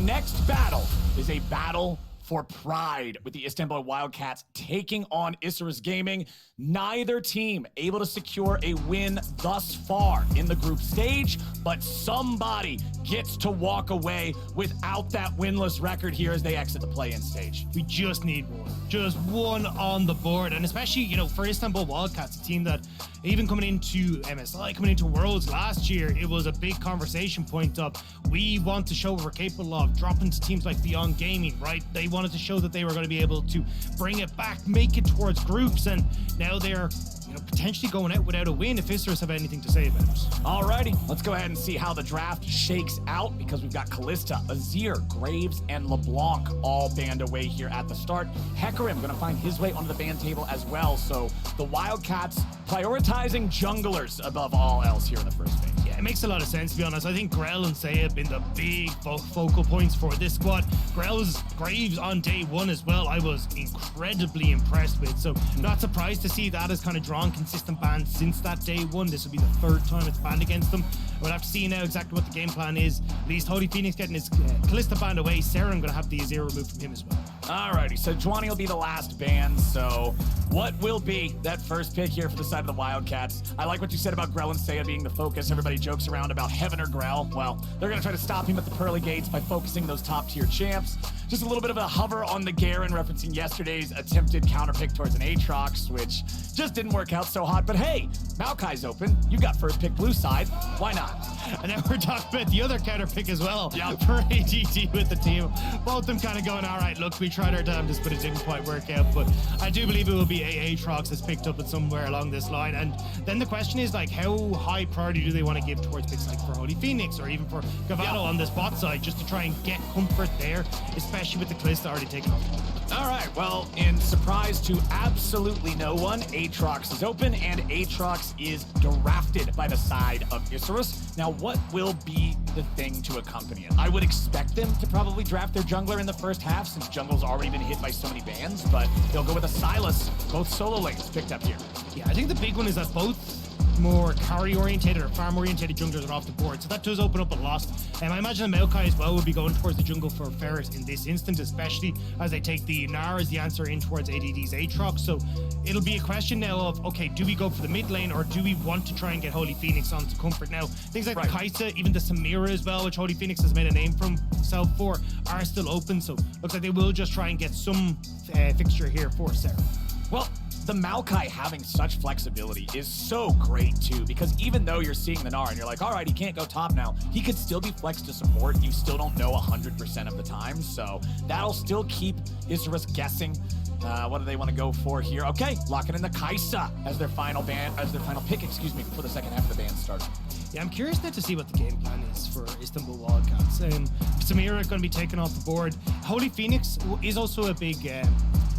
next battle is a battle for pride with the Istanbul Wildcats taking on Isurus Gaming. Neither team able to secure a win thus far in the group stage, but somebody gets to walk away without that winless record here as they exit the play-in stage. We just need one. Just one on the board. And especially, you know, for Istanbul Wildcats, a team that even coming into MSI, coming into Worlds last year, it was a big conversation point of, we want to show what we're capable of, dropping to teams like Beyond Gaming, right? They wanted to show that they were going to be able to bring it back, make it towards groups, and now they're, you know, potentially going out without a win if Isurus have anything to say about it. Alrighty, let's go ahead and see how the draft shakes out, because we've got Callista, Azir, Graves, and LeBlanc all banned away here at the start. Hecarim going to find his way onto the ban table as well, so the Wildcats prioritizing junglers above all else here in the first phase. Yeah, it makes a lot of sense, to be honest. I think Grell and Saya have been the big focal points for this squad. Grell's Graves on day one as well, I was incredibly impressed with, so not surprised to see that has kind of drawn consistent bans since that day one. This will be the third time it's banned against them. We'll have to see now exactly what the game plan is. At least Holy Phoenix getting his Callista banned away. Sarah, I'm going to have the Azir removed from him as well. Alrighty, so Juani will be the last ban, so what will be that first pick here for the side of the Wildcats? I like what you said about Grell and Saya being the focus. Everybody jokes around about Heaven or Grell. Well, they're going to try to stop him at the pearly gates by focusing those top-tier champs. Just a little bit of a hover on the Garen, referencing yesterday's attempted counterpick towards an Aatrox, which just didn't work out so hot. But hey, Maokai's open. You got first pick blue side. Why not? And then we're talking about the other counter pick as well. Yep. For ADT with the team. Both of them kind of going, all right, look, we tried our damnedest, but it didn't quite work out. But I do believe it will be Aatrox that's picked up at somewhere along this line. And then the question is, like, how high priority do they want to give towards picks like for Holy Phoenix or even for Gavado on this bot side, just to try and get comfort there, especially with the Callista already taken off. All right, well, in surprise to absolutely no one, Aatrox is open, and Aatrox is drafted by the side of Isurus. Now, what will be the thing to accompany it? I would expect them to probably draft their jungler in the first half, since jungle's already been hit by so many bans, but they'll go with a Sylas, both solo lanes picked up here. Yeah, I think the big one is that both more carry-orientated or farm-orientated junglers are off the board, so that does open up a lot. And I imagine that Maokai as well would be going towards the jungle for Ferret in this instance, especially as they take the Gnar as the answer in towards ADD's Aatrox. So it'll be a question now of, okay, do we go for the mid lane or do we want to try and get Holy Phoenix onto comfort? Now, things like the Kai'Sa, even the Samira as well, which Holy Phoenix has made a name for himself for, are still open. So looks like they will just try and get some fixture here for Sarah. Well, the Maokai having such flexibility is so great too, because even though you're seeing the Gnar and you're like, all right, he can't go top now, he could still be flexed to support. You still don't know 100% of the time, so that'll still keep Isurus guessing. What do they want to go for here? Okay, locking in the Kai'Sa as their final pick, before the second half of the ban starts. Yeah, I'm curious now to see what the game plan is for Istanbul Wildcats. Samira going to be taken off the board. Holy Phoenix is also a big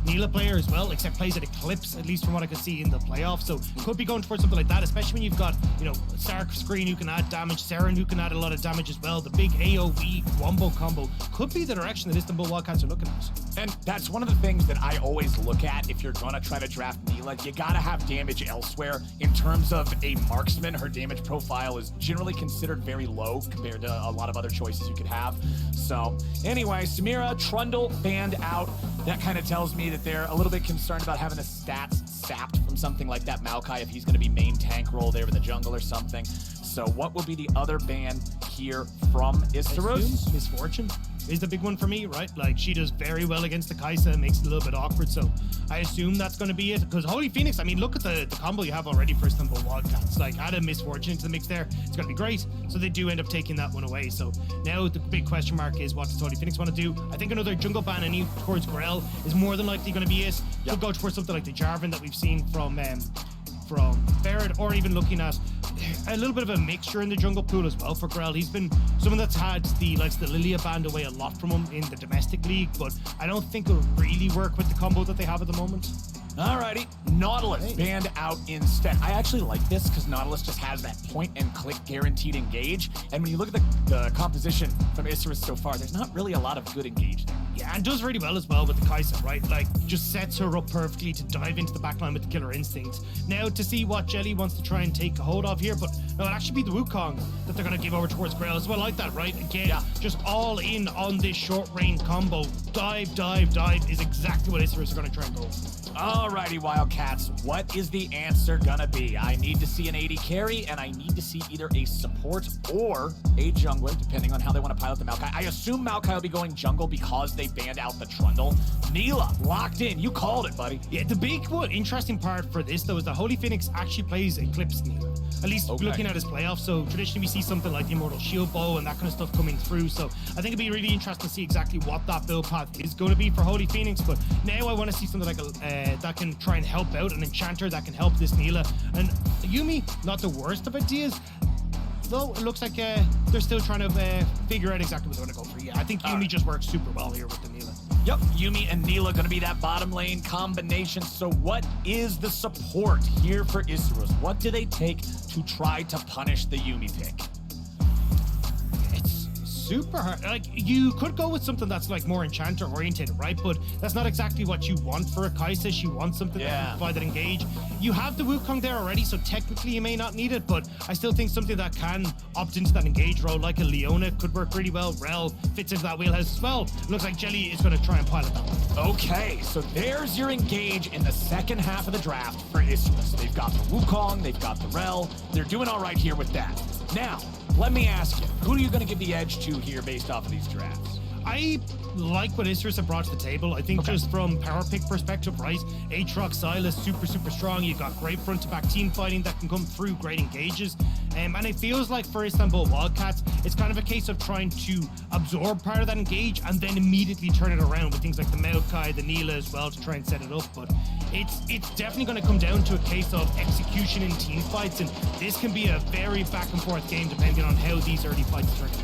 Neela player as well, except plays at Eclipse, at least from what I could see in the playoffs. So could be going towards something like that, especially when you've got, you know, Stark Screen who can add damage, Seren who can add a lot of damage as well. The big AoE wombo combo could be the direction that Istanbul Wildcats are looking at. And that's one of the things that I always look at if you're going to try to draft Neela. You got to have damage elsewhere. In terms of a marksman, her damage profile is generally considered very low compared to a lot of other choices you could have. So anyway, Samira, Trundle banned out. That kind of tells me that they're a little bit concerned about having the stats sapped from something like that Maokai if he's going to be main tank role there in the jungle or something. So what will be the other ban here from Isurus? Misfortune is the big one for me, right? Like, she does very well against the Kai'Sa, makes it a little bit awkward, so I assume that's going to be it. Because Holy Phoenix, I mean, look at the combo you have already for Istanbul Wildcats. Like, add a Misfortune to the mix there, it's going to be great. So they do end up taking that one away. So now the big question mark is, what does Holy Phoenix want to do? I think another jungle ban and towards Grell is more than likely going to be it. Could go towards something like the Jarvan that we've seen from Ferret, or even looking at a little bit of a mixture in the jungle pool as well for Grell. He's been someone that's had the Lilia band away a lot from him in the domestic league, but I don't think it'll really work with the combo that they have at the moment. Alrighty, Nautilus banned out instead. I actually like this because Nautilus just has that point and click guaranteed engage. And when you look at the composition from Isurus so far, there's not really a lot of good engage there. Yeah, and does really well as well with the Kai'Sa, right? Like, just sets her up perfectly to dive into the backline with the killer instinct. Now, to see what Jelly wants to try and take a hold of here, but no, it'll actually be the Wukong that they're going to give over towards Grail as well. I like that, right? Again, just all in on this short-range combo. Dive, dive, dive is exactly what Isurus are going to try and go. Alrighty, Wildcats, what is the answer gonna be? I need to see an AD carry, and I need to see either a support or a jungler, depending on how they want to pilot the Maokai. I assume Maokai will be going jungle because they banned out the Trundle. Neela, locked in. You called it, buddy. Yeah, the big interesting part for this, though, is that Holy Phoenix actually plays Eclipse Neela. At least looking at his playoffs. So traditionally we see something like the Immortal Shield Bow and that kind of stuff coming through. So I think it'd be really interesting to see exactly what that build path is going to be for Holy Phoenix. But now I want to see something like that can try and help out, an Enchanter that can help this Neela. And Yuumi, not the worst of ideas, though it looks like they're still trying to figure out exactly what they're going to go for. Yeah, I think Yuumi just works super well here with the Neela. Yep, Yuumi and Neela going to be that bottom lane combination. So what is the support here for Isurus? What do they take to try to punish the Yuumi pick? It's super hard. Like, you could go with something that's like more Enchanter oriented, right? But that's not exactly what you want for a Kai'Sa. She wants something that can provide that engage. You have the Wukong there already, so technically you may not need it, but I still think something that can opt into that engage role, like a Leona, could work really well. Rel fits into that wheelhouse as well. Looks like Jelly is going to try and pilot that one. Okay, so there's your engage in the second half of the draft for Isurus. They've got the Wukong, they've got the Rel. They're doing all right here with that. Now, let me ask you, who are you going to give the edge to here based off of these drafts? I like what Isurus have brought to the table. I think just from power pick perspective, right? Aatrox, Sylas, super strong. You've got great front to back team fighting that can come through, great engages. And it feels like for Istanbul Wildcats, it's kind of a case of trying to absorb part of that engage and then immediately turn it around with things like the Maokai, the Neela as well to try and set it up. But it's definitely going to come down to a case of execution in team fights, and this can be a very back and forth game depending on how these early fights turn out.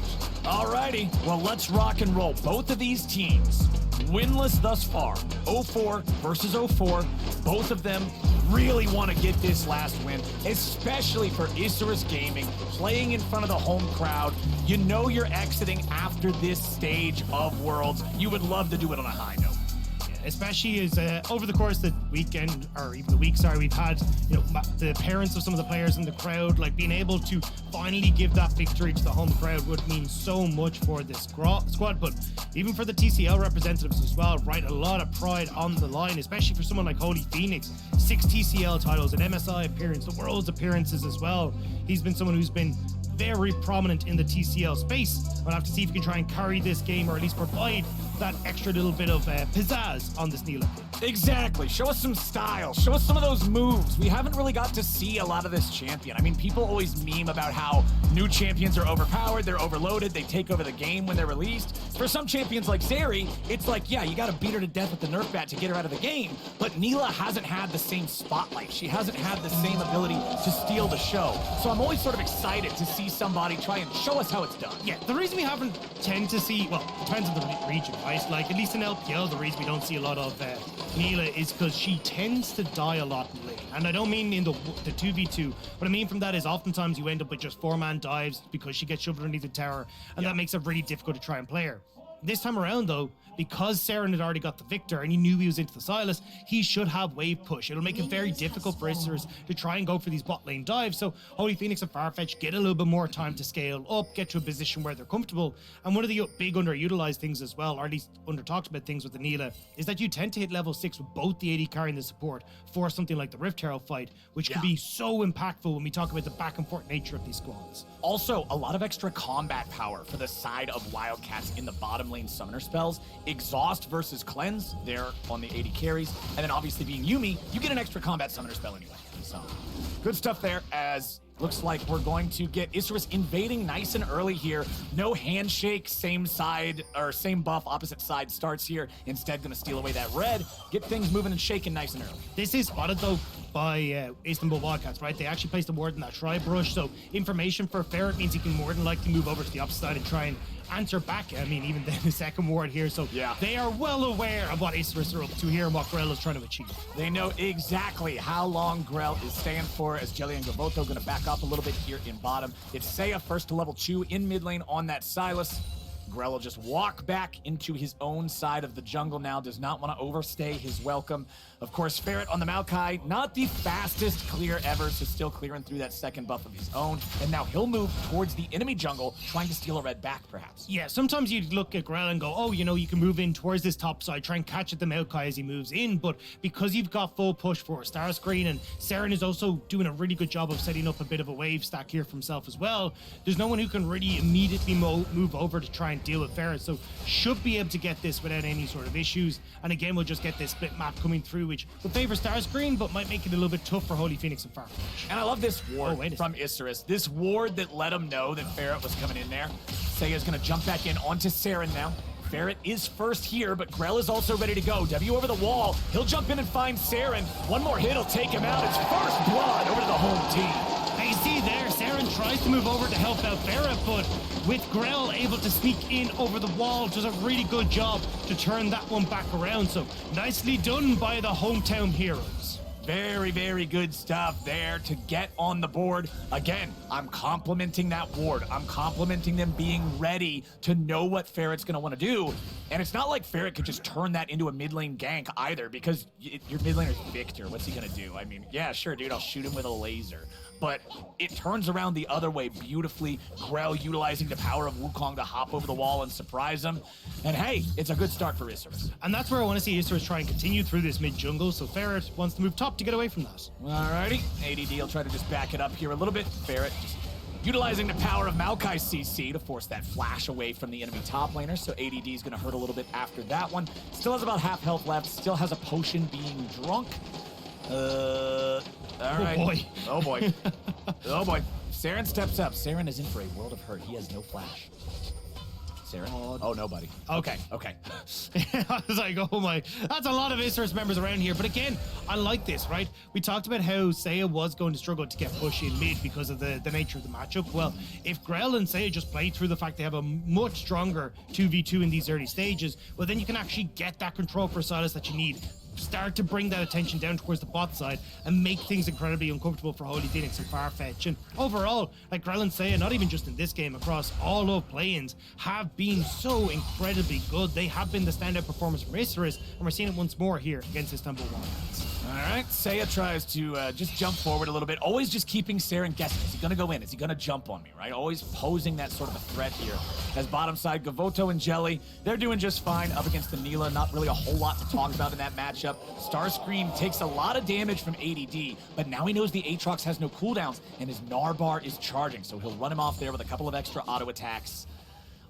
Alrighty, well, let's rock and roll. Both of these teams, winless thus far, 0-4 versus 0-4. Both of them really want to get this last win, especially for Isurus Gaming, playing in front of the home crowd. You know you're exiting after this stage of Worlds. You would love to do it on a high note. Especially as over the course of the weekend, or even the week, sorry, we've had, you know, the parents of some of the players in the crowd, like being able to finally give that victory to the home crowd would mean so much for this squad, but even for the TCL representatives as well, right? A lot of pride on the line, especially for someone like Holy Phoenix. 6 TCL titles, an MSI appearance, the World's appearances as well. He's been someone who's been very prominent in the TCL space. We'll have to see if we can try and carry this game, or at least provide that extra little bit of pizzazz on this Neela pick. Exactly. Show us some style. Show us some of those moves. We haven't really got to see a lot of this champion. I mean, people always meme about how new champions are overpowered, they're overloaded, they take over the game when they're released. For some champions like Zeri, it's like, yeah, you got to beat her to death with the Nerf bat to get her out of the game. But Neela hasn't had the same spotlight. She hasn't had the same ability to steal the show. So I'm always sort of excited to see somebody try and show us how it's done. Yeah, the reason we haven't tend to see, well, it depends on the region, right? Like, at least in LPL, the reason we don't see a lot of Neela is because she tends to die a lot in lane. And I don't mean in the 2v2. What I mean from that is oftentimes you end up with just 4-man dives because she gets shoved underneath the tower, and that makes it really difficult to try and play her. This time around, though, because Saren had already got the victor and he knew he was into the Sylas, he should have wave push. It'll make it very difficult for Isurus to try and go for these bot lane dives. So Holy Phoenix and Farfetch get a little bit more time to scale up, get to a position where they're comfortable. And one of the big underutilized things as well, or at least under talked about things with the Neela, is that you tend to hit level 6 with both the AD carry and the support for something like the Rift Herald fight, which can be so impactful when we talk about the back and forth nature of these squads. Also, a lot of extra combat power for the side of Wildcats in the bottom lane summoner spells. Exhaust versus Cleanse, there on the AD carries. And then obviously being Yuumi, you get an extra combat summoner spell anyway. So, good stuff there, as looks like we're going to get Isurus invading nice and early here. No handshake, same side, or same buff, opposite side starts here. Instead, gonna steal away that red, get things moving and shaking nice and early. This is spotted, though, by Istanbul Wildcats, right? They actually placed a ward in that Tribe Rush, so information for Ferret means he can more than likely move over to the opposite side and try and answer back. I mean, even then the second ward here. So yeah, they are well aware of what Isurus are up to here and what Grell is trying to achieve. They know exactly how long Grell is staying for, as Jelly and Gavoto going to back up a little bit here in bottom. It's Seiya first to level 2 in mid lane on that Sylas. Grell will just walk back into his own side of the jungle now, does not want to overstay his welcome. Of course, Ferret on the Maokai, not the fastest clear ever, so still clearing through that second buff of his own. And now he'll move towards the enemy jungle, trying to steal a red back, perhaps. Yeah, sometimes you'd look at Grell and go, oh, you know, you can move in towards this top side, try and catch at the Maokai as he moves in, but because you've got full push for Starscreen, and Saren is also doing a really good job of setting up a bit of a wave stack here for himself as well, there's no one who can really immediately move over to try and deal with Ferret, so should be able to get this without any sort of issues. And again, we'll just get this split map coming through, which will favor Starscreen, but might make it a little bit tough for Holy Phoenix and Farfetch. And I love this ward from Isurus. This ward that let him know that Ferret was coming in there. Seiya's gonna jump back in onto Saren now. Ferret is first here, but Grell is also ready to go. W over the wall. He'll jump in and find Saren. One more hit will take him out. It's first blood over to the home team. You see there, Saren tries to move over to help out Ferret, but with Grell able to sneak in over the wall, does a really good job to turn that one back around. So nicely done by the hometown heroes. Very, very good stuff there to get on the board. Again, I'm complimenting that ward. I'm complimenting them being ready to know what Ferret's going to want to do. And it's not like Ferret could just turn that into a mid lane gank either, because your mid laner's Victor. What's he going to do? I mean, yeah, sure, dude, I'll shoot him with a laser. But it turns around the other way beautifully. Grell utilizing the power of Wukong to hop over the wall and surprise him. And hey, it's a good start for Isurus. And that's where I want to see Isurus try and continue through this mid-jungle, so Ferret wants to move top to get away from that. Alrighty, ADD will try to just back it up here a little bit. Ferret just utilizing the power of Maokai CC to force that flash away from the enemy top laner, so ADD is going to hurt a little bit after that one. Still has about half health left, still has a potion being drunk. All right. Oh boy. Oh boy. Oh boy. Saren steps up. Saren is in for a world of hurt. He has no flash. Saren? Oh, nobody. Okay. I was like, oh my, that's a lot of Isurus members around here. But again, I like this, right? We talked about how Seiya was going to struggle to get push in mid because of the nature of the matchup. Well, if Grell and Seiya just play through the fact they have a much stronger 2v2 in these early stages, well, then you can actually get that control for Sylas that you need. Start to bring that attention down towards the bot side and make things incredibly uncomfortable for Holy Phoenix and Farfetch. And overall, like Grell and Seiya, not even just in this game, across all of play-ins, have been so incredibly good. They have been the standout performance from Isurus, and we're seeing it once more here against this number one. All right, Seiya tries to just jump forward a little bit, always just keeping Saren guessing. Is he going to go in? Is he going to jump on me, right? Always posing that sort of a threat here. As bottom side, Gavoto and Jelly, they're doing just fine up against the Neela. Not really a whole lot to talk about in that matchup. Starscream takes a lot of damage from ADD, but now he knows the Aatrox has no cooldowns, and his Narbar is charging, so he'll run him off there with a couple of extra auto attacks.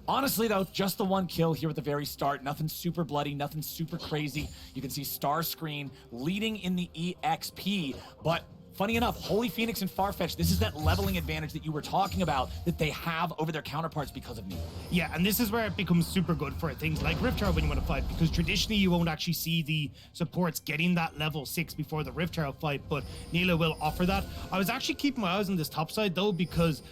Honestly, though, just the one kill here at the very start. Nothing super bloody, nothing super crazy. You can see Starscream leading in the EXP, but funny enough, Holy Phoenix and Farfetch, this is that leveling advantage that you were talking about that they have over their counterparts because of Neela. Yeah, and this is where it becomes super good for things like Rift Herald when you want to fight, because traditionally you won't actually see the supports getting that level 6 before the Rift Herald fight, but Neela will offer that. I was actually keeping my eyes on this top side though, because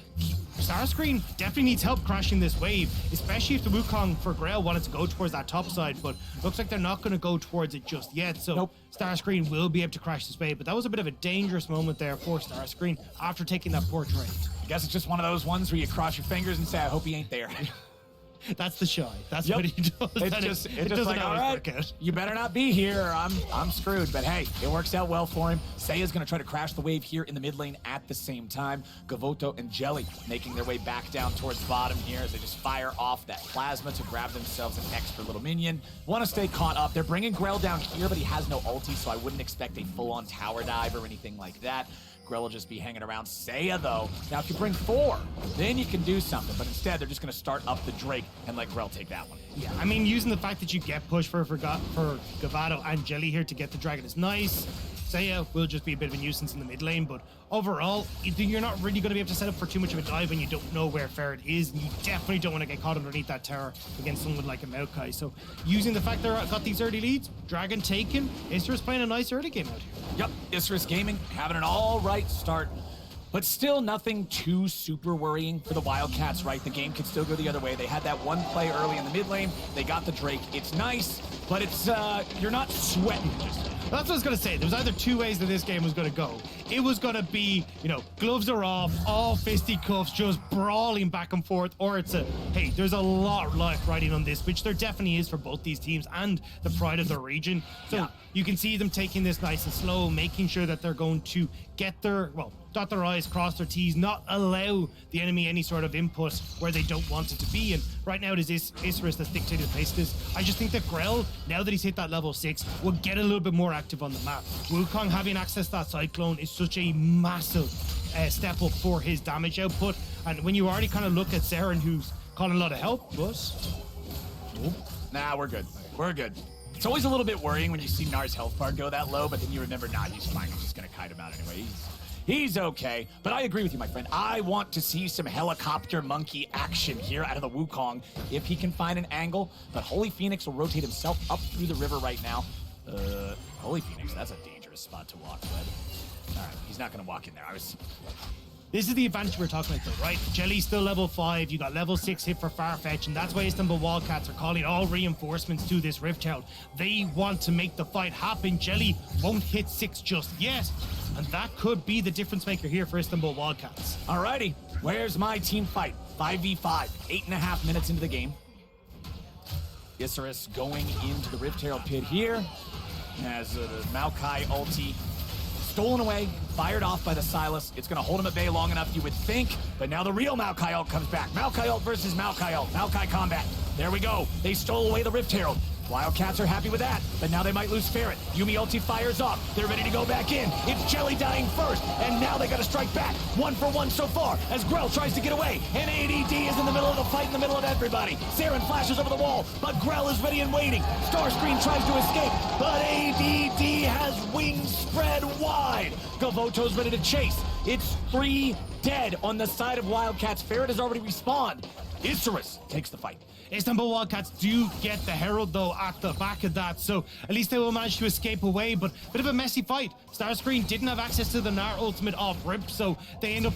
Starscream definitely needs help crashing this wave, especially if the Wukong for Grell wanted to go towards that top side, but looks like they're not going to go towards it just yet, so Starscream will be able to crash this wave, but that was a bit of a dangerous moment there for Starscream after taking that poor trade. I guess it's just one of those ones where you cross your fingers and say, I hope he ain't there. That's the shy. That's what he does. It's just like, all right, you better not be here or I'm screwed. But hey, it works out well for him. Seiya's going to try to crash the wave here in the mid lane at the same time. Gavoto and Jelly making their way back down towards bottom here as they just fire off that plasma to grab themselves an extra little minion. Want to stay caught up. They're bringing Grell down here, but he has no ulti, so I wouldn't expect a full-on tower dive or anything like that. Grell will just be hanging around. Seiya, though, now if you bring 4, then you can do something. But instead, they're just going to start up the Drake and let Grell take that one. Yeah, I mean, using the fact that you get pushed for Gavato and Jelly here to get the dragon is nice. Seiya will just be a bit of a nuisance in the mid lane, but overall, you're not really going to be able to set up for too much of a dive when you don't know where Ferret is, and you definitely don't want to get caught underneath that tower against someone like a Maokai. So, using the fact they've got these early leads, dragon taken, Isurus playing a nice early game out here. Yep, Isurus Gaming having an all right start. But still nothing too super worrying for the Wildcats, right? The game could still go the other way. They had that one play early in the mid lane. They got the Drake. It's nice, but it's you're not sweating just yet. That's what I was going to say. There was either two ways that this game was going to go. It was going to be, you know, gloves are off, all fisticuffs, just brawling back and forth, or it's a, hey, there's a lot of life riding on this, which there definitely is for both these teams and the pride of the region. So you can see them taking this nice and slow, making sure that they're going to get their, well, dot their I's, cross their T's, not allow the enemy any sort of input where they don't want it to be. And right now it is Isris that's dictating the pace of this. I just think that Grell, now that he's hit that level 6, will get a little bit more active on the map. Wukong having access to that Cyclone is such a massive step up for his damage output. And when you already kind of look at Seren, who's calling a lot of help, Nah, we're good. We're good. It's always a little bit worrying when you see Nar's health bar go that low, but then you remember, nah, he's fine. He's just going to kite him out anyway. He's okay. But I agree with you, my friend. I want to see some helicopter monkey action here out of the Wukong if he can find an angle. But Holy Phoenix will rotate himself up through the river right now. Holy Phoenix, that's a dangerous spot to walk, bud. All right, he's not going to walk in there. This is the advantage we're talking about, though, right? Jelly's still level 5. You got level 6 hit for Farfetch, and that's why Istanbul Wildcats are calling all reinforcements to this Rift Town. They want to make the fight happen. Jelly won't hit 6 just yet, and that could be the difference maker here for Istanbul Wildcats. Alrighty, where's my team fight? 5v5, 8.5 minutes into the game. Isserus going into the Rift Herald pit here as the Maokai ulti stolen away, fired off by the Silas. It's going to hold him at bay long enough, you would think, but now the real Maokai ult comes back. Maokai ult versus Maokai ult. Maokai combat. There we go. They stole away the Rift Herald. Wildcats are happy with that, but now they might lose Ferret. Yumi ulti fires off. They're ready to go back in. It's Jelly dying first, and now they got to strike back. 1 for 1 so far as Grell tries to get away, and ADD is in the middle of the fight, in the middle of everybody. Seren flashes over the wall, but Grell is ready and waiting. Starscream tries to escape, but ADD has wings spread wide. Gavoto's ready to chase. It's 3 dead on the side of Wildcats. Ferret has already respawned. Isserus takes the fight. Istanbul Wildcats do get the Herald, though, at the back of that, so at least they will manage to escape away, but a bit of a messy fight. Starscreen didn't have access to the Gnar ultimate off rip, so they end up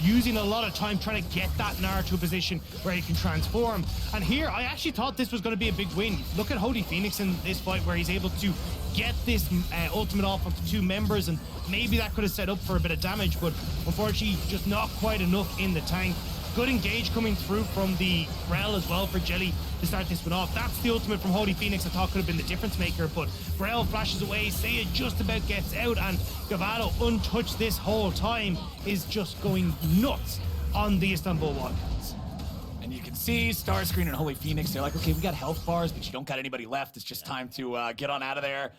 using a lot of time trying to get that Gnar to a position where he can transform. And here, I actually thought this was going to be a big win. Look at Holy Phoenix in this fight where he's able to get this ultimate off onto 2 members, and maybe that could have set up for a bit of damage, but unfortunately, just not quite enough in the tank. Good engage coming through from the Grell as well for Jelly to start this one off. That's the ultimate from Holy Phoenix I thought could have been the difference maker, but Grell flashes away, Saya just about gets out, and Gavado, untouched this whole time, is just going nuts on the Istanbul Wildcats. And you can see Starscreen and Holy Phoenix, they're like, okay, we got health bars, but you don't got anybody left. It's just time to get on out of there.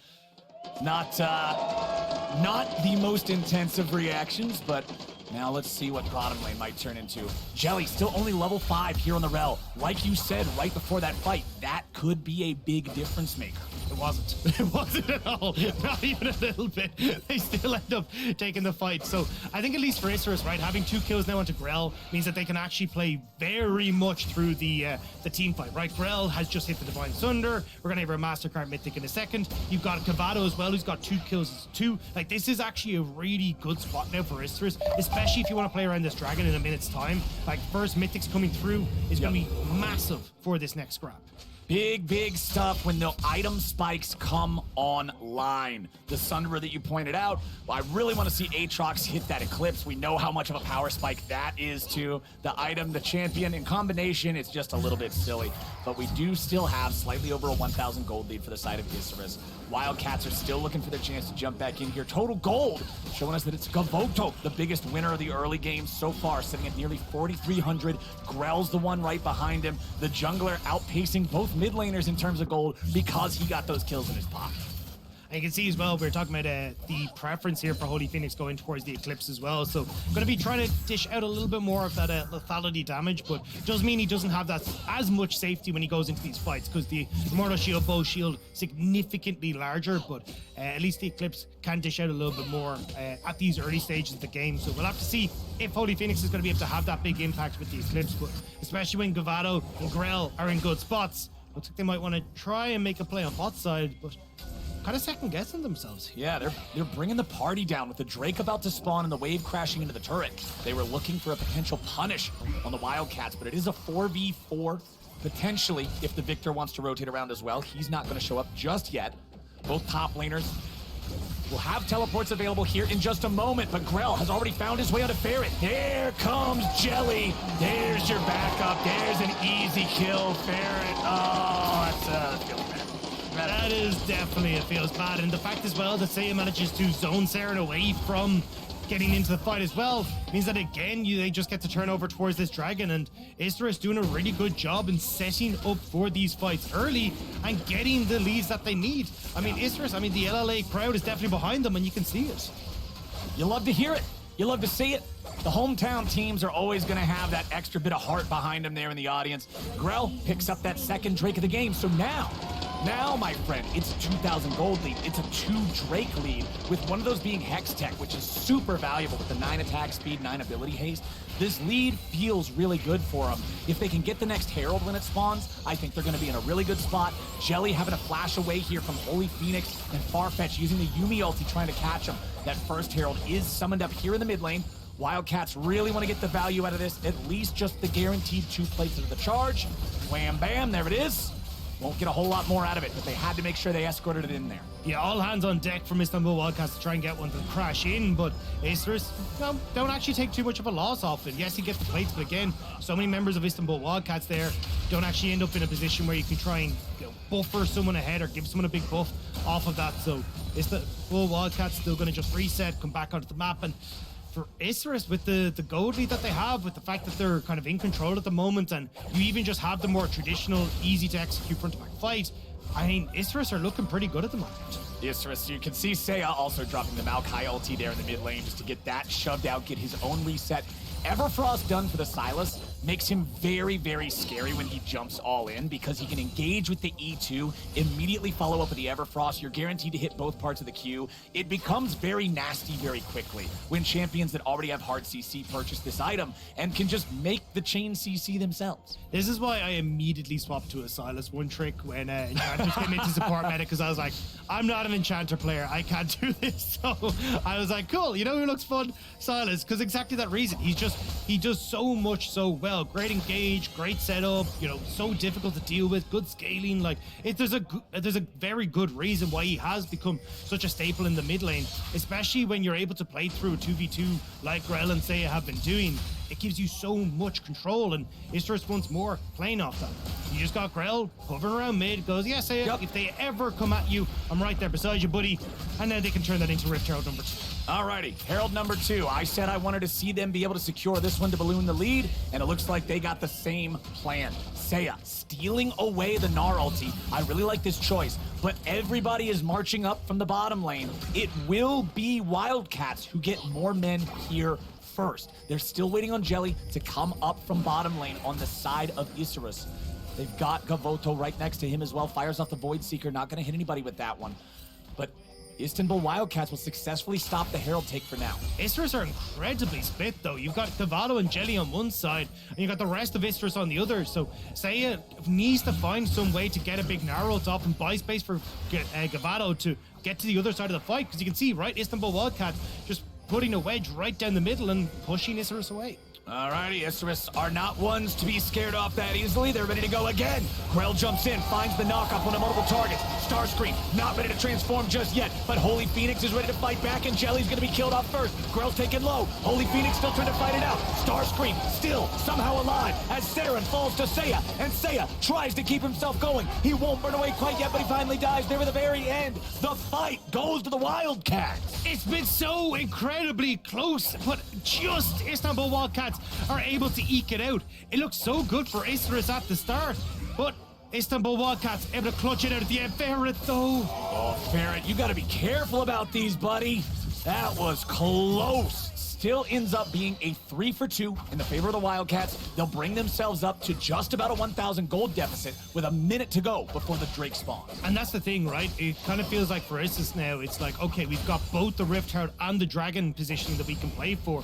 Not the most intensive reactions, but now let's see what bottom lane might turn into. Jelly still only level 5 here on the Rel. Like you said right before that fight, that could be a big difference maker. It wasn't. It wasn't at all. Not even a little bit. They still end up taking the fight. So I think at least for Isserus, right, having 2 kills now onto Grell means that they can actually play very much through the team fight, right? Grell has just hit the Divine Sunder. We're gonna have our Mastercard Mythic in a second. You've got Cavado as well, who's got 2 kills too. Like, this is actually a really good spot now for Isserus, especially if you want to play around this dragon in a minute's time. Like, first Mythics coming through is gonna be massive for this next scrap. Big stuff when the item spikes come online. The Sunderer that you pointed out, well, I really want to see Aatrox hit that Eclipse. We know how much of a power spike that is to the item, the champion. In combination, it's just a little bit silly. But we do still have slightly over a 1,000 gold lead for the side of Isserus. Wildcats are still looking for their chance to jump back in here. Total gold showing us that it's Gavoto, the biggest winner of the early game so far, sitting at nearly 4,300. Grell's the one right behind him. The jungler outpacing both mid laners in terms of gold because he got those kills in his pocket. And you can see as well, we were talking about the preference here for Holy Phoenix going towards the Eclipse as well. So going to be trying to dish out a little bit more of that lethality damage, but does mean he doesn't have that as much safety when he goes into these fights, because the Immortal Shield, Bow Shield, significantly larger, but at least the Eclipse can dish out a little bit more at these early stages of the game. So we'll have to see if Holy Phoenix is going to be able to have that big impact with the Eclipse, but especially when Gavado and Grell are in good spots. Looks like they might want to try and make a play on bot side, but kind of second guessing themselves here. Yeah, they're bringing the party down with the Drake about to spawn and the wave crashing into the turret. They were looking for a potential punish on the Wildcats, but it is a 4v4. Potentially, if the Victor wants to rotate around as well, he's not going to show up just yet. Both top laners will have teleports available here in just a moment, but Grell has already found his way onto Ferret. There comes Jelly. There's your backup. There's an easy kill, Ferret. Oh, that's feels bad. That is definitely, it feels bad. And the fact as well that Seiya manages to zone Saren away from getting into the fight as well means that again they just get to turn over towards this dragon, and Isurus doing a really good job in setting up for these fights early and getting the leads that they need. I mean, Isurus, I mean, the LLA crowd is definitely behind them, and you can see it. You love to hear it. You love to see it. The hometown teams are always going to have that extra bit of heart behind them there in the audience. Grell picks up that second Drake of the game, so now, my friend, it's a 2,000 gold lead. It's a 2 Drake lead, with one of those being Hex Tech, which is super valuable with the 9 attack speed, 9 ability haste. This lead feels really good for them. If they can get the next Herald when it spawns, I think they're going to be in a really good spot. Jelly having a flash away here from Holy Phoenix, and Farfetch using the Yuumi ulti trying to catch him. That first Herald is summoned up here in the mid lane. Wildcats really want to get the value out of this, at least just the guaranteed 2 plates of the charge. Wham bam, there it is. Won't get a whole lot more out of it, but they had to make sure they escorted it in there. Yeah, all hands on deck from Istanbul Wildcats to try and get one to crash in, but Isurus don't actually take too much of a loss off it. Yes, he gets the plates, but again, so many members of Istanbul Wildcats there don't actually end up in a position where you can try and buffer someone ahead or give someone a big buff off of that. So Istanbul Wildcats still going to just reset, come back onto the map, and for Isurus, with the gold lead that they have, with the fact that they're kind of in control at the moment, and you even just have the more traditional, easy to execute front to back fight, I mean, Isurus are looking pretty good at the moment. Isurus, you can see Seiya also dropping the Maokai ulti there in the mid lane just to get that shoved out, get his own reset. Everfrost done for the Sylas makes him very, very scary when he jumps all in, because he can engage with the E2, immediately follow up with the Everfrost. You're guaranteed to hit both parts of the Q. It becomes very nasty very quickly when champions that already have hard CC purchase this item and can just make the chain CC themselves. This is why I immediately swapped to a Sylas one trick when Enchanter came into support meta, because I was like, I'm not an Enchanter player, I can't do this. So I was like, cool, you know who looks fun? Sylas, because exactly that reason. He does so much so well. Great engage, great setup, so difficult to deal with, good scaling. Like, there's a very good reason why he has become such a staple in the mid lane, especially when you're able to play through a 2v2 like Grell and Seiya have been doing. It gives you so much control, and Isurus once more playing off that. You just got Grell hovering around mid, goes, yeah, Seiya, yep. If they ever come at you, I'm right there beside you, buddy. And then they can turn that into Rift Herald number 2. Alrighty, Herald number 2. I said I wanted to see them be able to secure this one to balloon the lead, and it looks like they got the same plan. Seiya stealing away the Gnar ulti. I really like this choice, but everybody is marching up from the bottom lane. It will be Wildcats who get more men here first. They're still waiting on Jelly to come up from bottom lane on the side of Isurus. They've got Gavoto right next to him as well. Fires off the Void Seeker. Not going to hit anybody with that one. But Istanbul Wildcats will successfully stop the Herald take for now. Isurus are incredibly split, though. You've got Gavoto and Jelly on one side, and you've got the rest of Isurus on the other. So Seiya needs to find some way to get a big Gnar ult off and buy space for Gavoto to get to the other side of the fight. Because you can see, right, Istanbul Wildcats just putting a wedge right down the middle and pushing Isurus away. Alrighty, Isurus are not ones to be scared off that easily. They're ready to go again. Grell jumps in, finds the knock-up on a multiple targets. Starscream not ready to transform just yet, but Holy Phoenix is ready to fight back, and Jelly's going to be killed off first. Grell's taken low. Holy Phoenix still trying to fight it out. Starscream still somehow alive as Saren falls to Seiya, and Seiya tries to keep himself going. He won't burn away quite yet, but he finally dies there at the very end. The fight goes to the Wildcats. It's been so incredibly close, but just Istanbul Wildcats are able to eke it out. It looks so good for Isurus at the start, but Istanbul Wildcats able to clutch it out at the end. Ferret, though. Oh, Ferret, you got to be careful about these, buddy. That was close. Still ends up being a 3-for-2 in the favor of the Wildcats. They'll bring themselves up to just about a 1,000 gold deficit with a minute to go before the Drake spawns. And that's the thing, right? It kind of feels like for Isurus now, it's like, okay, we've got both the Rift Herald and the Dragon positioning that we can play for.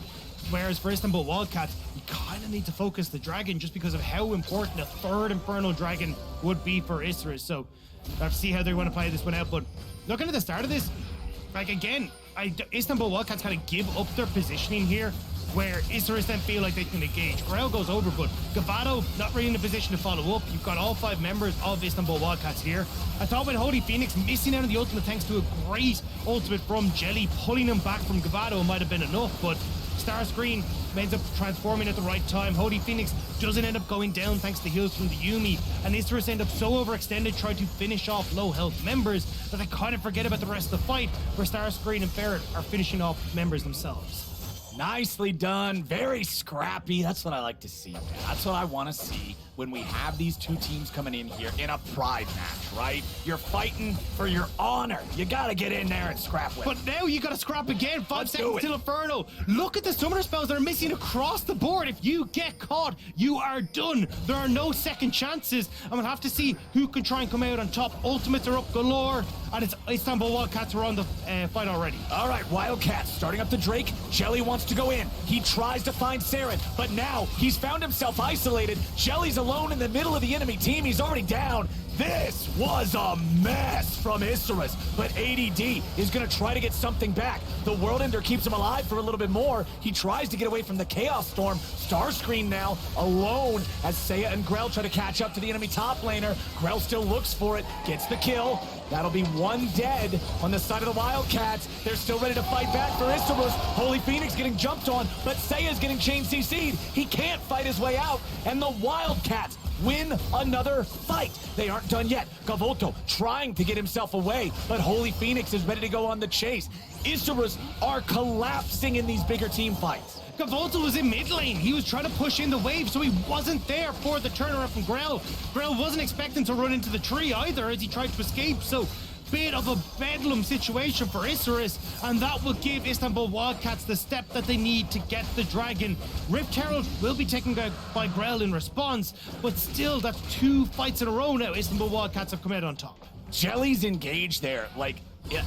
Whereas for Istanbul Wildcats, you kind of need to focus the Dragon just because of how important a third Infernal Dragon would be for Isra. So we'll have to see how they want to play this one out. But looking at the start of this, like again, Istanbul Wildcats kind of give up their positioning here, where Isra then feel like they can engage. Grail goes over, but Gavato not really in a position to follow up. You've got all 5 members of Istanbul Wildcats here. I thought when Holy Phoenix missing out on the ultimate thanks to a great ultimate from Jelly, pulling him back from Gavato might have been enough, but Starscreen ends up transforming at the right time. Holy Phoenix doesn't end up going down thanks to heals from the Yumi, and Isra end up so overextended trying to finish off low health members that they kind of forget about the rest of the fight, where Starscreen and Ferret are finishing off members themselves. Nicely done. Very scrappy. That's what I like to see, man. That's what I want to see when we have these two teams coming in here in a pride match, right? You're fighting for your honor. You got to get in there and scrap with But now you got to scrap again. 5 seconds till Inferno. Look at the summoner spells that are missing across the board. If you get caught, you are done. There are no second chances. And we'll have to see who can try and come out on top. Ultimates are up galore. And it's Istanbul Wildcats are on the fight already. All right, Wildcats starting up the Drake. Jelly wants to go in. He tries to find Saren, but now he's found himself isolated. Jelly's alone in the middle of the enemy team. He's already down. This was a mess from Isserus, but ADD is going to try to get something back. The World Ender keeps him alive for a little bit more. He tries to get away from the Chaos Storm. Starscreen now alone as Seiya and Grell try to catch up to the enemy top laner. Grell still looks for it, gets the kill. That'll be 1 dead on the side of the Wildcats. They're still ready to fight back for Isserus. Holy Phoenix getting jumped on, but Seiya's getting chain CC'd. He can't fight his way out, and the Wildcats win another fight. They aren't done yet. Gavoto trying to get himself away, but Holy Phoenix is ready to go on the chase. Isserus are collapsing in these bigger team fights. Gavoto was in mid lane. He was trying to push in the wave, so he wasn't there for the turnaround from Grell. Grell wasn't expecting to run into the tree either as he tried to escape, so bit of a bedlam situation for Isserus, and that will give Istanbul Wildcats the step that they need to get the Dragon. Rift Herald will be taken by Grell in response, but still, that's 2 fights in a row now. Istanbul Wildcats have come out on top. Jelly's engaged there. Like, yeah,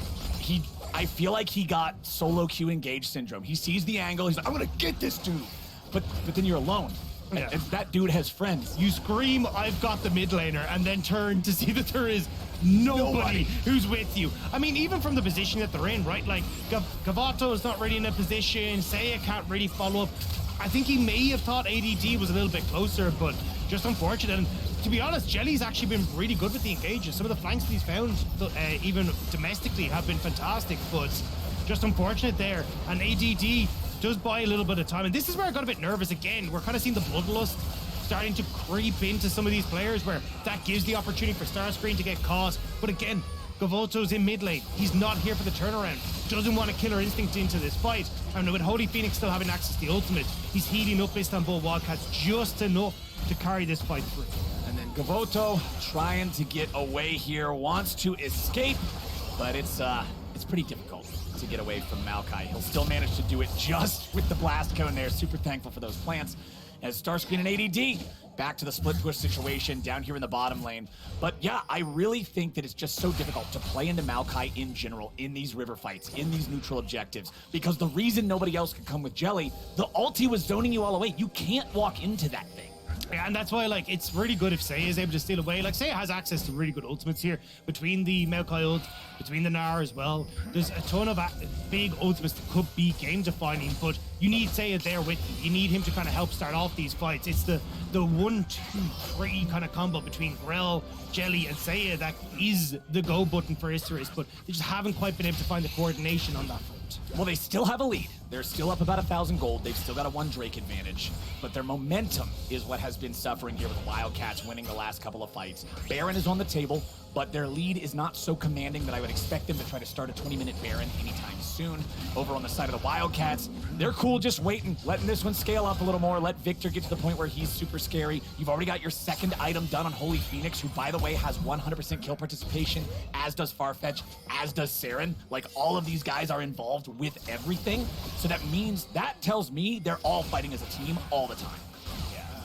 I feel like he got solo queue engaged syndrome. He sees the angle. He's like, I'm gonna get this dude. But then you're alone. Yeah. And that dude has friends. You scream, I've got the mid laner, and then turn to see that there is nobody who's with you. I mean, even from the position that they're in, right? Like, Gavato is not really in a position. Seiya can't really follow up. I think he may have thought ADD was a little bit closer, but just unfortunate. And to be honest, Jelly's actually been really good with the engages. Some of the flanks that he's found, even domestically, have been fantastic, but just unfortunate there. And ADD does buy a little bit of time. And this is where I got a bit nervous again. We're kind of seeing the bloodlust starting to creep into some of these players, where that gives the opportunity for Starscreen to get caught. But again, Gavoto's in mid lane. He's not here for the turnaround. Doesn't want a killer instinct into this fight. And with Holy Phoenix still having access to the ultimate, he's heating up Istanbul Wildcats just enough to carry this fight through. And then Gavoto trying to get away here, wants to escape, but it's pretty difficult to get away from Maokai. He'll still manage to do it just with the blast cone there. Super thankful for those plants. As Starscreen and ADD back to the split push situation down here in the bottom lane. But yeah, I really think that it's just so difficult to play into Maokai in general in these river fights, in these neutral objectives, because the reason nobody else could come with Jelly, the ulti was zoning you all away. You can't walk into that thing. Yeah, and that's why, like, it's really good if Seiya is able to steal away. Like, Seiya has access to really good ultimates here between the Maokai ult, between the Gnar as well. There's a ton of big ultimates that could be game defining, but you need Seiya there with you. You need him to kind of help start off these fights. It's the 1, 2, 3 kind of combo between Grell, Jelly, and Seiya that is the go button for Isserus, but they just haven't quite been able to find the coordination on that front. Well, they still have a lead. They're still up about 1,000 gold. They've still got a 1 Drake advantage, but their momentum is what has been suffering here with the Wildcats winning the last couple of fights. Baron is on the table, but their lead is not so commanding that I would expect them to try to start a 20-minute Baron anytime soon. Over on the side of the Wildcats, they're cool just waiting, letting this one scale up a little more, let Victor get to the point where he's super scary. You've already got your second item done on Holy Phoenix, who, by the way, has 100% kill participation, as does Farfetch, as does Saren. Like, all of these guys are involved with everything, so that tells me they're all fighting as a team all the time.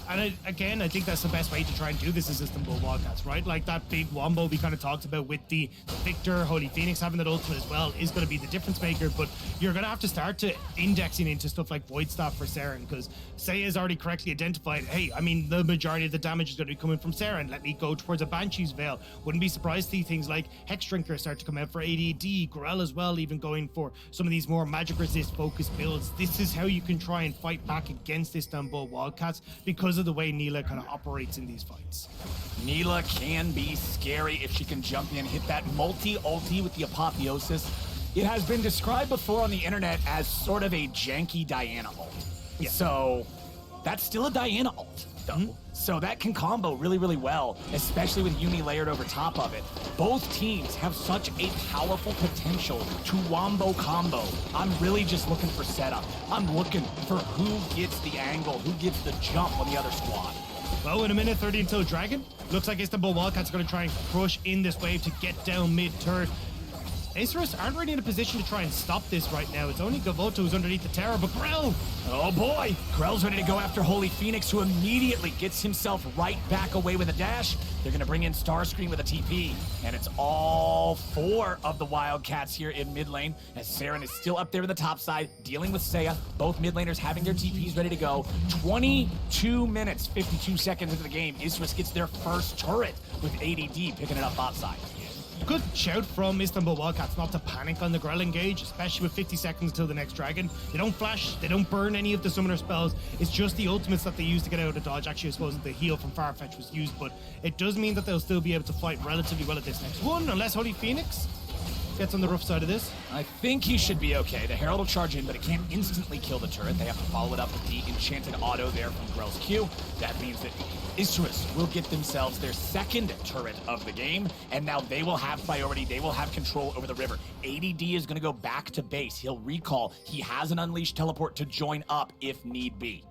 And again, I think that's the best way to try and do this is Istanbul Wildcats, right? Like that big wombo we kind of talked about with the Victor, Holy Phoenix having that ultimate as well is going to be the difference maker, but you're going to have to start to indexing into stuff like Void Staff for Saren, because Seiya has already correctly identified, hey, I mean, the majority of the damage is going to be coming from Saren. Let me go towards a Banshee's Veil. Wouldn't be surprised to see things like Hex Drinker start to come out for ADD, Grell as well, even going for some of these more magic resist focused builds. This is how you can try and fight back against Istanbul Wildcats because of the way Neela kind of operates in these fights. Neela can be scary if she can jump in, hit that multi-ulti with the Apotheosis. It has been described before on the internet as sort of a janky Diana ult. Yeah. So that's still a Diana ult, though. So that can combo really, really well, especially with Yuumi layered over top of it. Both teams have such a powerful potential to wombo combo. I'm really just looking for setup. I'm looking for who gets the angle, who gets the jump on the other squad. Well, in a minute 30 until Dragon. Looks like Istanbul Wildcats are going to try and crush in this wave to get down mid-turret. Acerus aren't really in a position to try and stop this right now. It's only Gavoto who's underneath the tower, but Grell! Oh boy! Grell's ready to go after Holy Phoenix, who immediately gets himself right back away with a dash. They're gonna bring in Starscream with a TP, and it's all 4 of the Wildcats here in mid lane, as Saren is still up there in the top side, dealing with Seiya. Both mid laners having their TPs ready to go. 22 minutes, 52 seconds into the game, Isrus gets their first turret with ADD picking it up bot side. Good shout from Istanbul Wildcats not to panic on the Grell engage, especially with 50 seconds until the next Dragon. They don't flash, they don't burn any of the summoner spells. It's just the ultimates that they use to get out of dodge. Actually, I suppose the heal from Farfetch was used, but it does mean that they'll still be able to fight relatively well at this next one, unless Holy Phoenix gets on the rough side of this. I think he should be okay. The Herald will charge in, but it can't instantly kill the turret. They have to follow it up with the enchanted auto there from Grell's Q. That means that Isrus will get themselves their second turret of the game, and now they will have priority. They will have control over the river. ADD is going to go back to base. He'll recall. He has an unleashed teleport to join up if need be.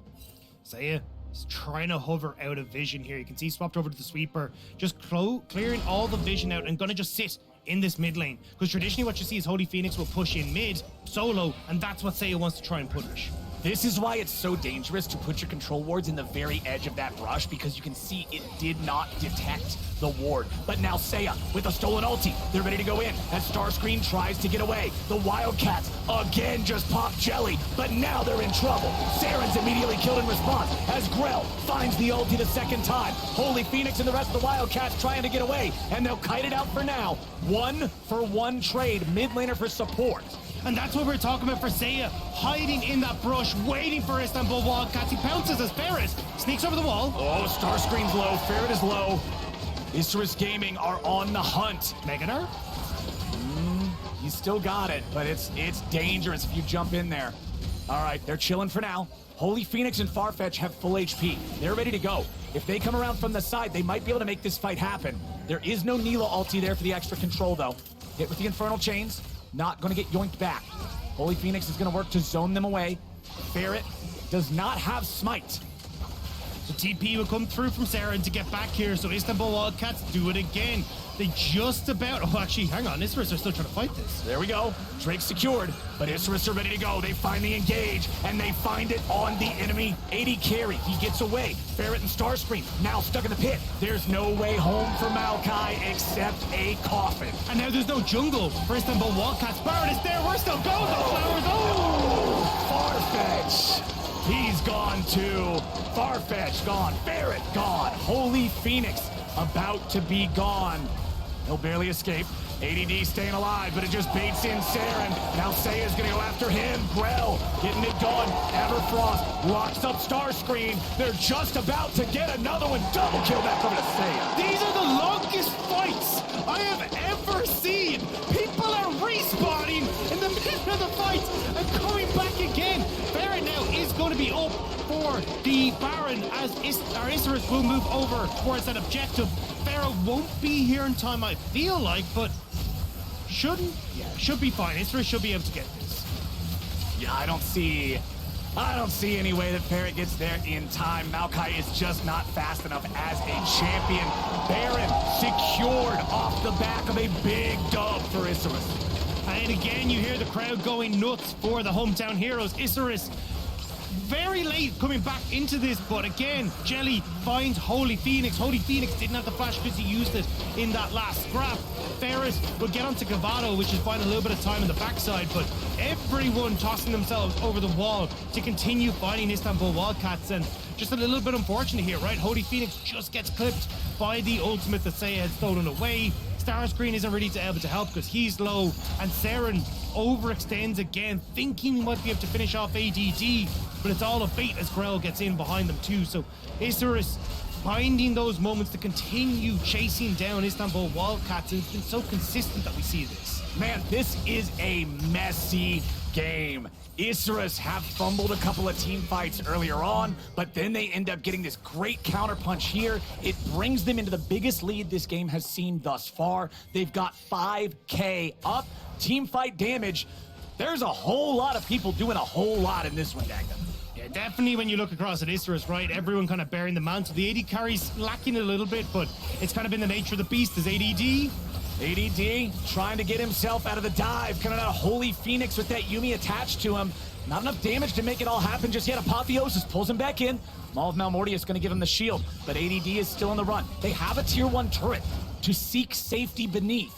Seiya is trying to hover out of vision here. You can see swapped over to the sweeper, just clearing all the vision out and going to just sit in this mid lane. Because traditionally what you see is Holy Phoenix will push in mid, solo, and that's what Seiya wants to try and punish. This is why it's so dangerous to put your control wards in the very edge of that brush, because you can see it did not detect the ward. But now Seiya with a stolen ulti, they're ready to go in as Starscream tries to get away. The Wildcats again just pop jelly, but now they're in trouble. Saren's immediately killed in response as Grell finds the ulti the second time. Holy Phoenix and the rest of the Wildcats trying to get away, and they'll kite it out for now. 1-for-1 trade, mid laner for support. And that's what we're talking about for Seiya, hiding in that brush, waiting for Istanbul Wildcats. He pounces as Ferret sneaks over the wall. Oh, Starscream's low, Ferret is low. Isrus Gaming are on the hunt. Megadar? He's still got it, but it's dangerous if you jump in there. All right, they're chilling for now. Holy Phoenix and Farfetch have full HP. They're ready to go. If they come around from the side, they might be able to make this fight happen. There is no Neela ulti there for the extra control, though. Hit with the Infernal Chains. Not going to get yoinked back. Holy Phoenix is going to work to zone them away. Ferret does not have Smite. The TP will come through from Saren to get back here, so Istanbul Wildcats do it again. They just about... Oh, actually, hang on. Isrus are still trying to fight this. There we go. Drake secured, but Isrus are ready to go. They finally engage, and they find it on the enemy. 80 carry. He gets away. Ferret and Starscream now stuck in the pit. There's no way home for Maokai except a coffin. And now there's no jungle for Istanbul Wildcats. Barrett is there. We're still going. The flowers. Oh! Farfetch. He's gone too. Farfetch gone. Ferret gone. Holy Phoenix about to be gone. He'll barely escape. ADD staying alive, but it just baits in Saren. Now Seiya's gonna go after him. Grell getting it done. Everfrost locks up Starscream. They're just about to get another one. Double kill back over to Seiya. These are the longest fights I have ever seen. People are respawning in the middle of the fight and coming back again. Barrett now is going to be up for the Baron as Isrus will move over towards that objective. Pharaoh won't be here in time, I feel like, but should be fine. Isrus should be able to get this. Yeah, I don't see any way that Ferret gets there in time. Maokai is just not fast enough as a champion. Baron secured off the back of a big dub for Isrus. And again, you hear the crowd going nuts for the hometown heroes. Isrus very late coming back into this, but again, Jelly finds Holy Phoenix. Holy Phoenix didn't have the flash because he used it in that last scrap. Ferris will get onto Gavato, which is buying a little bit of time in the backside, but everyone tossing themselves over the wall to continue fighting Istanbul Wildcats, and just a little bit unfortunate here, right? Holy Phoenix just gets clipped by the ultimate that Seiya had stolen away. Starscreen isn't really able to help because he's low, and Saren overextends again, thinking he might be able to finish off ADD, but it's all a bait as Grell gets in behind them too. So Isurus finding those moments to continue chasing down Istanbul Wildcats, and it's been so consistent that we see this. Man, this is a messy game. Isurus have fumbled a couple of team fights earlier on, but then they end up getting this great counterpunch here. It brings them into the biggest lead this game has seen thus far. They've got 5K up. Team fight damage, there's a whole lot of people doing a whole lot in this one, Dagda. Yeah, definitely when you look across at Isurus, right? Everyone kind of bearing the mantle. The AD carry's lacking a little bit, but it's kind of been the nature of the beast as ADD. ADD trying to get himself out of the dive, coming out of Holy Phoenix with that Yumi attached to him. Not enough damage to make it all happen just yet. Apotheosis pulls him back in. Maul of Malmortius going to give him the shield, but ADD is still on the run. They have a tier 1 turret to seek safety beneath.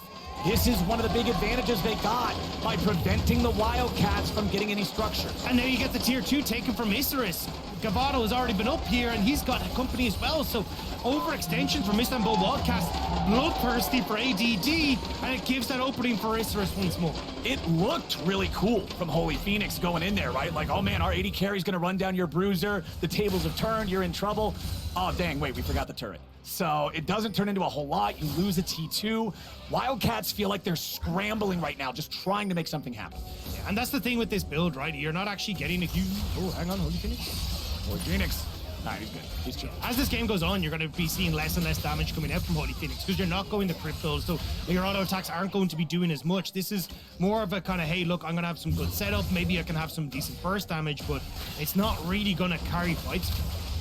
This is one of the big advantages they got by preventing the Wildcats from getting any structures. And now you get the tier 2 taken from Isurus. Gavato has already been up here, and he's got company as well, so overextension from Istanbul Wildcats, bloodthirsty for ADD, and it gives that opening for Isurus once more. It looked really cool from Holy Phoenix going in there, right? Like, oh man, our AD carry's gonna run down your bruiser, the tables have turned, you're in trouble. Oh dang, wait, we forgot the turret. So it doesn't turn into a whole lot, you lose a T2. Wildcats feel like they're scrambling right now, just trying to make something happen. Yeah, and that's the thing with this build, right? You're not actually getting a huge... Oh, hang on, Holy Phoenix. Holy Phoenix. Nah, he's good. He's chill. As this game goes on, you're going to be seeing less and less damage coming out from Holy Phoenix because you're not going to cryptos, so your auto attacks aren't going to be doing as much. This is more of a kind of, hey, look, I'm going to have some good setup. Maybe I can have some decent burst damage, but it's not really going to carry fights.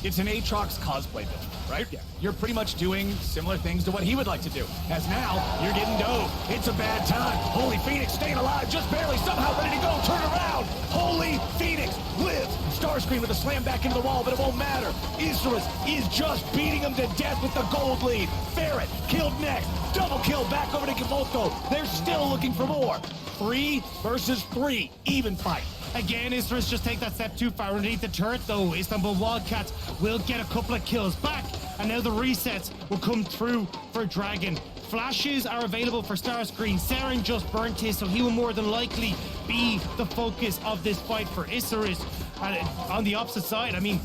It's an Aatrox cosplay build, right? Yeah. You're pretty much doing similar things to what he would like to do. As now, you're getting dove. It's a bad time. Holy Phoenix staying alive, just barely, somehow ready to go. Turn around. Holy Phoenix lives. Starscream with a slam back into the wall, but it won't matter. Isurus is just beating him to death with the gold lead. Ferret killed next. Double kill back over to Gavoto. They're still looking for more. 3 versus 3. Even fight. Again, Isurus just take that step too far underneath the turret, though. Istanbul Wildcats will get a couple of kills back, and now the resets will come through for Dragon. Flashes are available for Starscreen. Saren just burnt his, so he will more than likely be the focus of this fight for Isurus. And on the opposite side, I mean,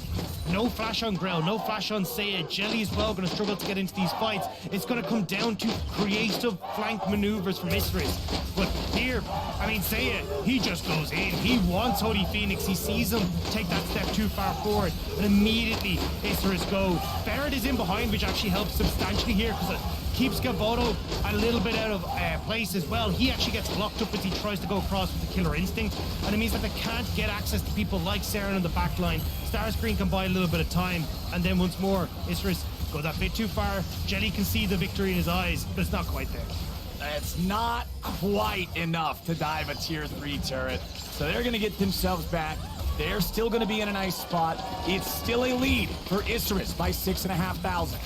no flash on Grell, no flash on Seiya. Jelly as well going to struggle to get into these fights. It's going to come down to creative flank maneuvers from Isurus. But here, I mean, Seiya, he just goes in. He wants Holy Phoenix. He sees him take that step too far forward, and immediately Isurus go. Ferret is in behind, which actually helps substantially here because it keeps Gavoto a little bit out of place as well. He actually gets locked up as he tries to go across with the Killer Instinct, and it means that they can't get access to people like Saren on the back line. Starscreen can buy a little bit of time, and then once more, Isurus go that bit too far. Jelly can see the victory in his eyes, but it's not quite there. It's not quite enough to dive a tier 3 turret, so they're going to get themselves back. They're still going to be in a nice spot. It's still a lead for Isurus by 6,500.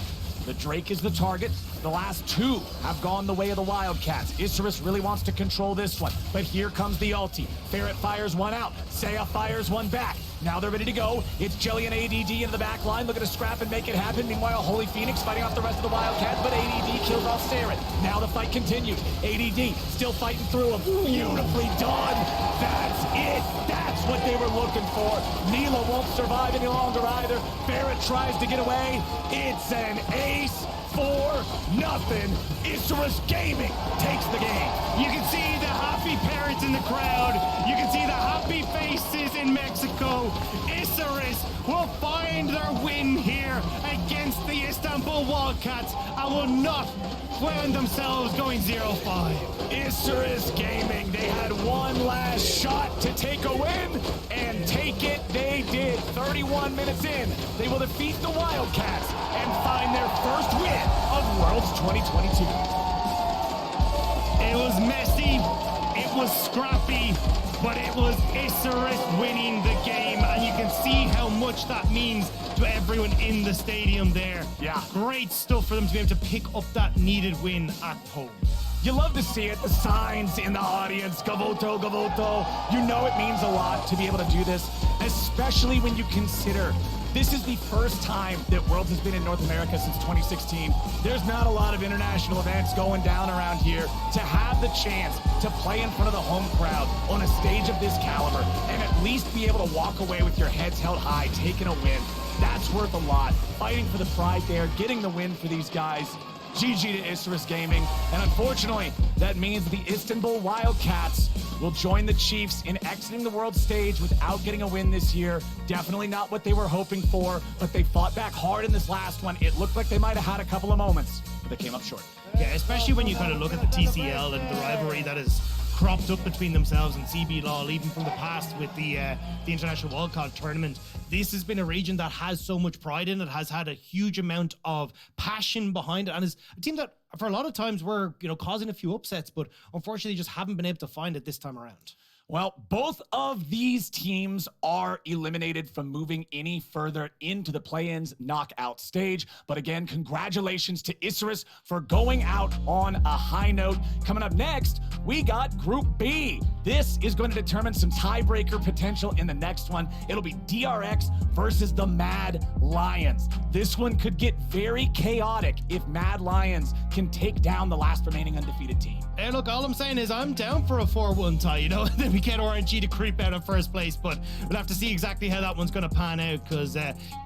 The Drake is the target. The last 2 have gone the way of the Wildcats. Isurus really wants to control this one, but here comes the ulti. Ferret fires one out. Seiya fires one back. Now they're ready to go. It's Jelly and ADD into the back line, looking to scrap and make it happen. Meanwhile, Holy Phoenix fighting off the rest of the Wildcats, but ADD kills off Saren. Now the fight continues. ADD still fighting through him. Beautifully done. That's it. That's what they were looking for. Neela won't survive any longer either. Ferret tries to get away. It's an ace. 4-0. Isurus Gaming takes the game. You can see the happy parents in the crowd. You can see the happy faces in Mexico. Isurus will find their win here against the Istanbul Wildcats and will not find themselves going 0-5. Isurus Gaming, they had one last shot to take a win, and take it they did. 31 minutes in, they will defeat the Wildcats and find their first win of Worlds 2022. It was messy, it was scrappy, but it was Isurus winning the game, and you can see how much that means to everyone in the stadium there. Yeah. Great stuff for them to be able to pick up that needed win at home. You love to see it, the signs in the audience, Gavoto, Gavoto. You know it means a lot to be able to do this, especially when you consider this is the first time that Worlds has been in North America since 2016. There's not a lot of international events going down around here. To have the chance to play in front of the home crowd on a stage of this caliber and at least be able to walk away with your heads held high, taking a win, that's worth a lot. Fighting for the pride there, getting the win for these guys. GG to Isurus Gaming, and unfortunately, that means the Istanbul Wildcats will join the Chiefs in exiting the world stage without getting a win this year. Definitely not what they were hoping for, but they fought back hard in this last one. It looked like they might have had a couple of moments, but they came up short. Yeah, especially when you kind of look at the TCL and the rivalry that is cropped up between themselves and CB Law, even from the past with the International Wildcard Tournament. This has been a region that has so much pride in it, has had a huge amount of passion behind it, and is a team that for a lot of times were, causing a few upsets, but unfortunately just haven't been able to find it this time around. Well, both of these teams are eliminated from moving any further into the play-ins knockout stage. But again, congratulations to Isurus for going out on a high note. Coming up next, we got Group B. This is going to determine some tiebreaker potential in the next one. It'll be DRX versus the Mad Lions. This one could get very chaotic if Mad Lions can take down the last remaining undefeated team. Hey, look, all I'm saying is I'm down for a 4-1 tie, then we get RNG to creep out in first place, but we'll have to see exactly how that one's going to pan out, because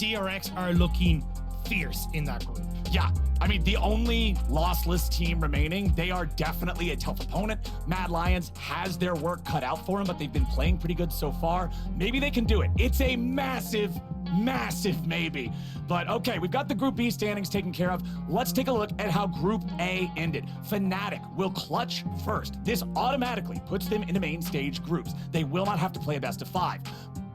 DRX are looking fierce in that group. Yeah, I mean, the only lossless team remaining, they are definitely a tough opponent. Mad Lions has their work cut out for them, but they've been playing pretty good so far. Maybe they can do it. It's a massive maybe. But okay, we've got the Group B standings taken care of. Let's take a look at how Group A ended. Fnatic will clutch first. This automatically puts them into main stage groups. They will not have to play a best of 5.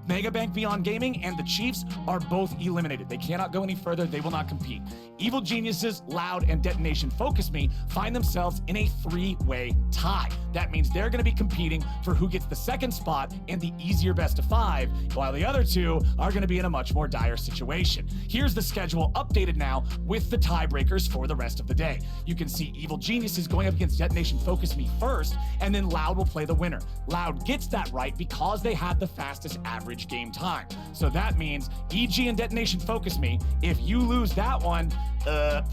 Megabank Beyond Gaming and the Chiefs are both eliminated. They cannot go any further. They will not compete. Evil Geniuses, Loud, and Detonation Focus Me find themselves in a 3-way tie. That means they're going to be competing for who gets the second spot and the easier best of 5, while the other two are going to be in a much more dire situation. Here's the schedule updated now with the tiebreakers for the rest of the day. You can see Evil Geniuses going up against Detonation Focus Me first, and then Loud will play the winner. Loud gets that right because they had the fastest average game time. So that means EG and Detonation Focus Me. If you lose that one,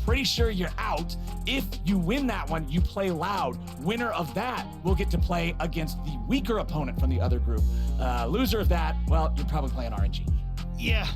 pretty sure you're out. If you win that one, you play Loud. Winner of that will get to play against the weaker opponent from the other group. Loser of that, well, you're probably playing RNG. Yeah,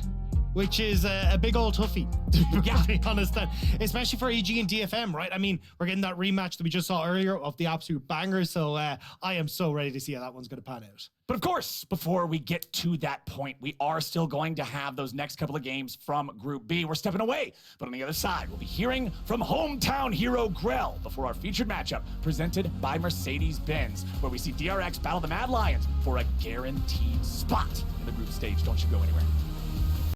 which is a big old toughie, to be honest, especially for EG and DFM, right? I mean, we're getting that rematch that we just saw earlier of the absolute bangers, so I am so ready to see how that one's going to pan out. But of course, before we get to that point, we are still going to have those next couple of games from Group B. We're stepping away, but on the other side, we'll be hearing from hometown hero Grell before our featured matchup presented by Mercedes-Benz, where we see DRX battle the Mad Lions for a guaranteed spot in the group stage. Don't you go anywhere.